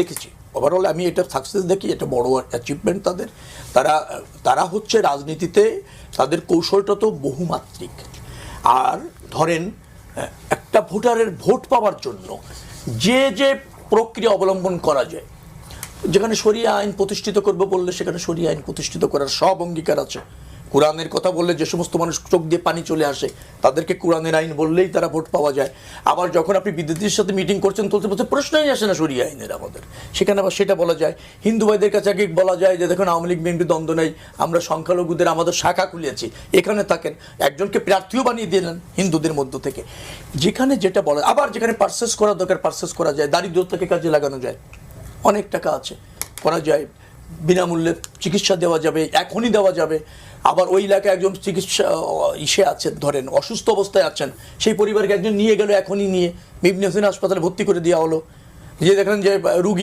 দেখেছি ওভারঅল আমি এটা সাকসেস দেখি, এটা বড় অ্যাচিভমেন্ট তাদের। তারা তারা হচ্ছে রাজনীতিতে তাদের কৌশলটা তো বহুমাত্রিক। আর ধরেন একটা ভোটারের ভোট পাওয়ার জন্য যে যে প্রক্রিয়া অবলম্বন করা যায়, যেখানে শরিয়া আইন প্রতিষ্ঠিত করবে বললে সেখানে শরিয়া আইন প্রতিষ্ঠিত করার সব অঙ্গীকার আছে। কোরআনের কথা বললে যে সমস্ত মানুষ চোখ দিয়ে পানি চলে আসে তাদেরকে কোরআনের আইন বললেই তারা ভোট পাওয়া যায়। আবার যখন আপনি বিদ্যুতের সাথে মিটিং করছেন তুলতে বলতে প্রশ্নই আসে না শরিয়া আইনের আমাদের, সেখানে আবার সেটা বলা যায়। হিন্দু ভাইদের কাছে আগে বলা যায় যে দেখুন আওয়ামী লীগ বিএনপি দ্বন্দ্ব নেই, আমরা সংখ্যালঘুদের আমাদের শাখা খুলেছি, এখানে থাকেন, একজনকে প্রার্থীও বানিয়ে দিলেন হিন্দুদের মধ্য থেকে। যেখানে যেটা বলা, আবার যেখানে পারচেস করা দরকার পারচেস করা যায়, দারিদ্রতাকে কাজে লাগানো যায়, অনেক টাকা আছে করা যায়, বিনামূল্যে চিকিৎসা দেওয়া যাবে, এখনই দেওয়া যাবে। আবার ওই এলাকায় একজন চিকিৎসা ইসে আছেন, ধরেন অসুস্থ অবস্থায় আছেন, সেই পরিবারকে একজন নিয়ে গেল, এখনই নিয়ে বিভিন্ন হাসপাতালে ভর্তি করে দেওয়া হলো, যে দেখেন যে রুগী